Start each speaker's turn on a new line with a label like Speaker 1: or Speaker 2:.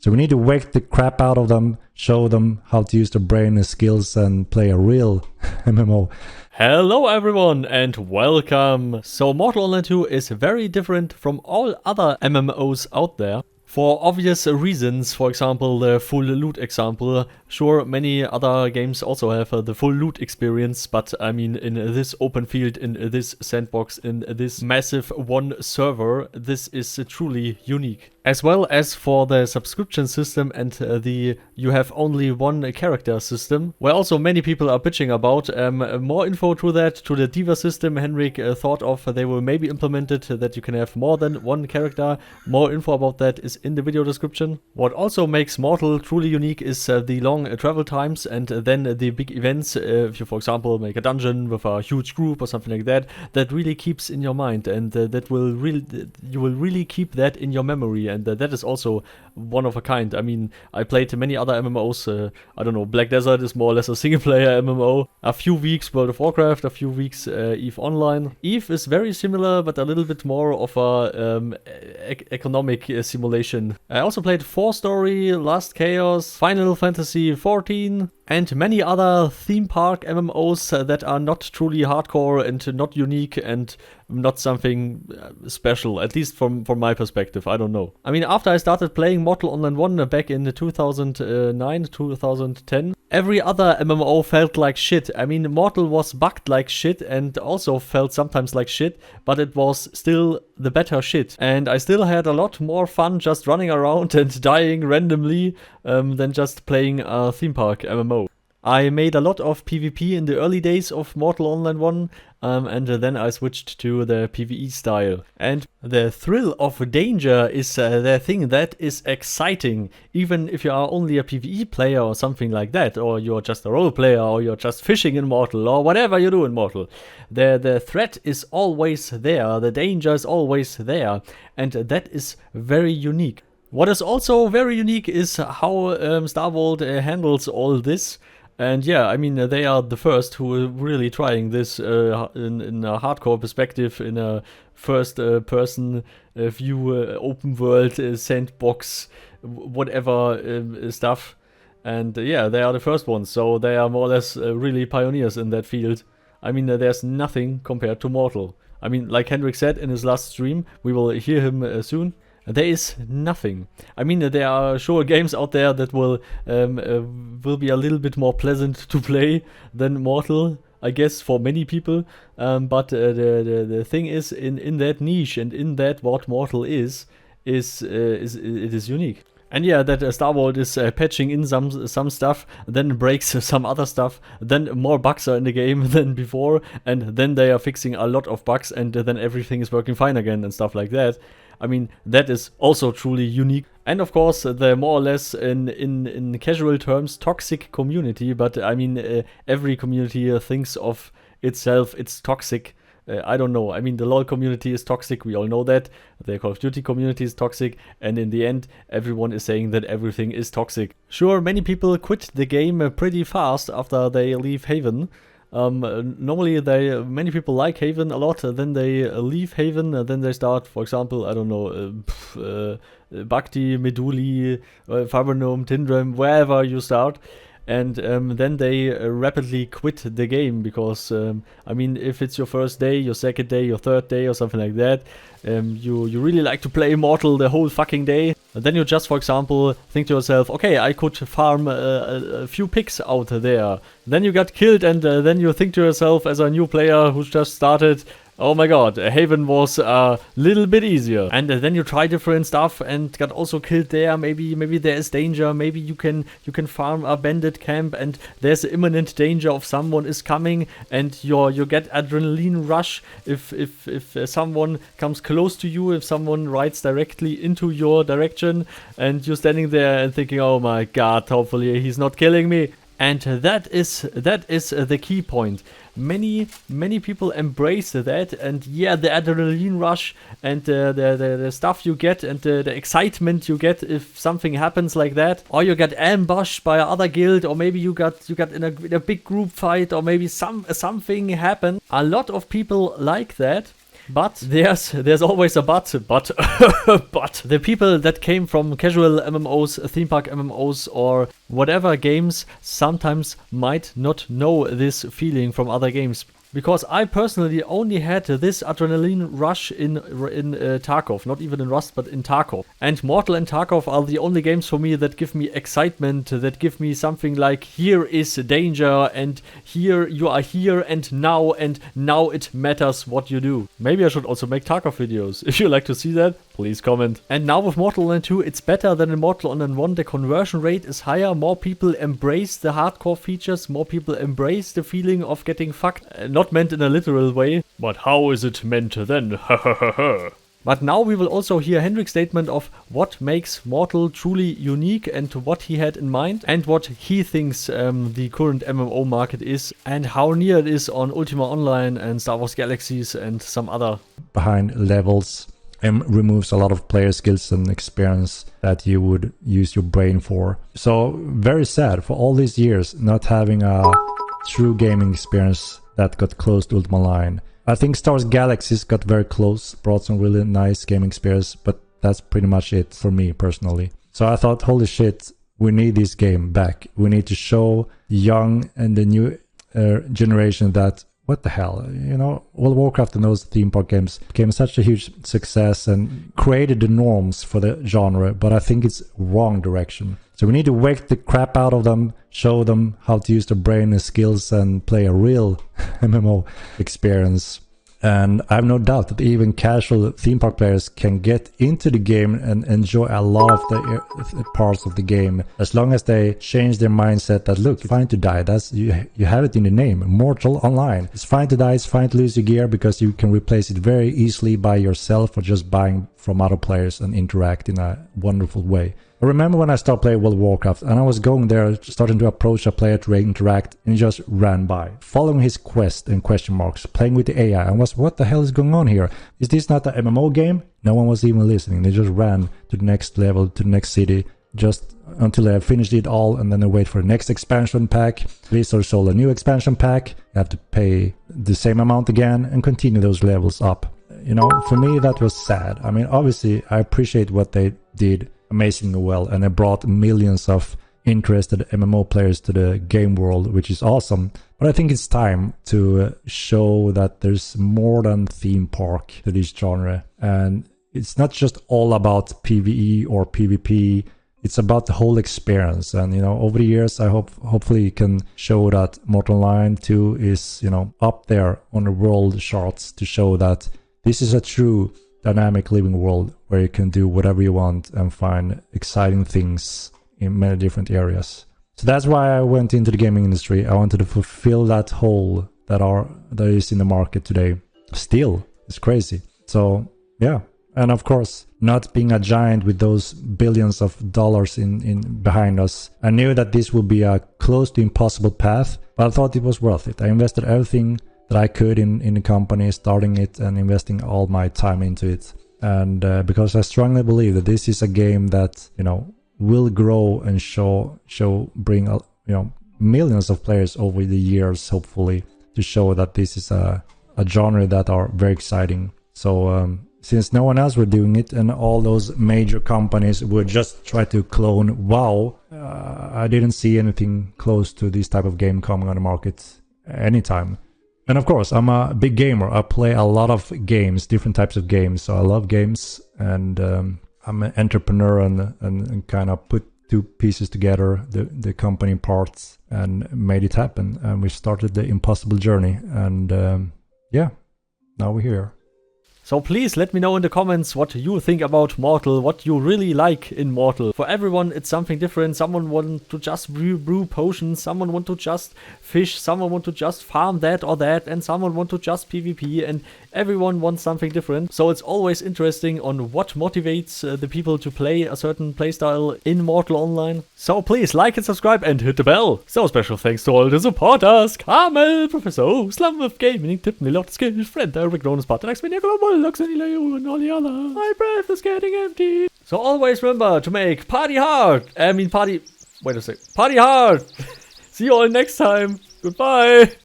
Speaker 1: So we need to wake the crap out of them, show them how to use their brain and skills and play a real MMO.
Speaker 2: Hello everyone and welcome! So Mortal Online 2 is very different from all other MMOs out there. For obvious reasons, for example the full loot example. Sure, many other games also have the full loot experience, but I mean in this open field, in this sandbox, in this massive one server, this is truly unique. As well as for the subscription system and the you have only one character system, where also many people are bitching about. More info to that, to the Diva system Henrik thought of, they will maybe implement it that you can have more than one character. More info about that is in the video description. What also makes Mortal truly unique is the long travel times and then the big events. If you, for example, make a dungeon with a huge group or something like that, that really keeps in your mind, and that will really, you will really keep that in your memory. And that is also one of a kind. I mean, I played many other MMOs. I don't know, Black Desert is more or less a single player MMO. A few weeks World of Warcraft, a few weeks EVE Online. EVE is very similar, but a little bit more of a economic simulation. I also played 4 Story, Last Chaos, Final Fantasy XIV, and many other theme park MMOs that are not truly hardcore and not unique and not something special, at least from my perspective. I don't know. I mean, after I started playing Mortal Online 1 back in 2009, 2010, every other MMO felt like shit. I mean, Mortal was bugged like shit and also felt sometimes like shit, but it was still the better shit. And I still had a lot more fun just running around and dying randomly than just playing a theme park MMO. I made a lot of PvP in the early days of Mortal Online 1, and then I switched to the PvE style. And the thrill of danger is the thing that is exciting, even if you are only a PvE player or something like that, or you're just a role player, or you're just fishing in Mortal, or whatever you do in Mortal. The threat is always there, the danger is always there, and that is very unique. What is also very unique is how Starvolt handles all this. And yeah, I mean, they are the first who are really trying this in a hardcore perspective, in a first-person view, open world, sandbox, whatever stuff. And yeah, they are the first ones, so they are more or less really pioneers in that field. I mean, there's nothing compared to Mortal. I mean, like Henrik said in his last stream, we will hear him soon. There is nothing. I mean, there are sure games out there that will be a little bit more pleasant to play than Mortal, I guess, for many people. But the thing is, in that niche and in that what Mortal is it is unique. And yeah, that Starvolt is patching in some stuff, then breaks some other stuff, then more bugs are in the game than before, and then they are fixing a lot of bugs, and then everything is working fine again and stuff like that. I mean, that is also truly unique. And of course, the more or less, in casual terms, toxic community. But I mean, every community thinks of itself, it's toxic. I don't know. I mean, the LoL community is toxic. We all know that. The Call of Duty community is toxic. And in the end, everyone is saying that everything is toxic. Sure, many people quit the game pretty fast after they leave Haven. Normally many people like Haven a lot, then they leave Haven, then they start, for example, I don't know, Bhakti, Meduli, Farbonum, Tindrem, wherever you start. And then they rapidly quit the game because, I mean, if it's your first day, your second day, your third day or something like that, you really like to play Mortal the whole fucking day. And then you just, for example, think to yourself, okay, I could farm a few picks out there. Then you got killed and then you think to yourself as a new player who's just started, oh my god, Haven was a little bit easier. And then you try different stuff and got also killed there. Maybe there is danger. Maybe you can farm a bandit camp and there's imminent danger of someone is coming and you get adrenaline rush if someone comes close to you, if someone rides directly into your direction and you're standing there and thinking, oh my god, hopefully he's not killing me. And that is the key point. Many people embrace that, and yeah, the adrenaline rush and the stuff you get and the excitement you get if something happens like that, or you get ambushed by another guild, or maybe you got in a big group fight, or maybe something happened. A lot of people like that. But there's always a but. But the people that came from casual MMOs, Themepark MMOs, or whatever games sometimes might not know this feeling from other games. Because I personally only had this adrenaline rush in Tarkov, not even in Rust, but in Tarkov. And Mortal and Tarkov are the only games for me that give me excitement, that give me something like, here is danger, and here you are here, and now it matters what you do. Maybe I should also make Tarkov videos. If you like to see that, please comment. And now with Mortal Online 2, it's better than in Mortal Online 1. The conversion rate is higher, more people embrace the hardcore features, more people embrace the feeling of getting fucked. Not meant in a literal way, but how is it meant then? But now we will also hear Henrik's statement of what makes Mortal truly unique and what he had in mind and what he thinks the current MMO market is and how near it is on Ultima Online and Star Wars Galaxies and some other.
Speaker 1: Behind levels and removes a lot of player skills and experience that you would use your brain for. So very sad for all these years not having a true gaming experience that got close to Ultima Online. I think Star Wars Galaxies got very close, brought some really nice gaming experience, but that's pretty much it for me personally. So I thought, holy shit, we need this game back. We need to show the young and the new generation that, what the hell, you know, World of Warcraft and those theme park games became such a huge success and created the norms for the genre, but I think it's wrong direction. So we need to wake the crap out of them, show them how to use their brain and skills and play a real MMO experience. And I have no doubt that even casual theme park players can get into the game and enjoy a lot of the parts of the game, as long as they change their mindset that, look, it's fine to die. That's you have it in the name, Mortal Online. It's fine to die, it's fine to lose your gear, because you can replace it very easily by yourself or just buying from other players and interact in a wonderful way. I remember when I started playing World of Warcraft and I was going there, starting to approach a player to interact, and he just ran by, following his quest and question marks, playing with the AI, and was, what the hell is going on here? Is this not an MMO game? No one was even listening. They just ran to the next level, to the next city, just until they finished it all, and then they wait for the next expansion pack. Blizzard sold a new expansion pack. You have to pay the same amount again and continue those levels up. You know, for me that was sad. I mean, obviously I appreciate what they did amazingly well, and it brought millions of interested MMO players to the game world, which is awesome. But I think it's time to show that there's more than theme park to this genre, and it's not just all about PvE or PvP. It's about the whole experience. And you know, over the years I hopefully you can show that Mortal Online 2 is, you know, up there on the world charts, to show that this is a true dynamic living world where you can do whatever you want and find exciting things in many different areas. So that's why I went into the gaming industry. I wanted to fulfill that hole that is in the market today. Still, it's crazy. So yeah, and of course, not being a giant with those billions of dollars in behind us, I knew that this would be a close to impossible path, but I thought it was worth it. I invested everything that I could in the company, starting it and investing all my time into it. And because I strongly believe that this is a game that, you know, will grow and bring you know, millions of players over the years, hopefully, to show that this is a genre that are very exciting. So since no one else were doing it and all those major companies would just try to clone WoW, I didn't see anything close to this type of game coming on the market anytime. And of course, I'm a big gamer. I play a lot of games, different types of games. So I love games, and I'm an entrepreneur and kind of put two pieces together, the company parts, and made it happen. And we started the impossible journey. And yeah, now we're here.
Speaker 2: So please let me know in the comments what you think about Mortal, what you really like in Mortal. For everyone it's something different. Someone want to just brew potions, someone want to just fish, someone want to just farm that or that, and someone want to just PvP, and everyone wants something different. So it's always interesting on what motivates the people to play a certain playstyle in Mortal Online. So please like and subscribe and hit the bell. So special thanks to all the supporters: Carmel, Professor O, Slum of Gaming, Thibni, Lordless, friend Henrik, Rhonus, Paarthurnax, Vinya, Bulldog, Xunila, and all the others. My breath is getting empty. So always remember to make party hard. Party hard. See you all next time. Goodbye.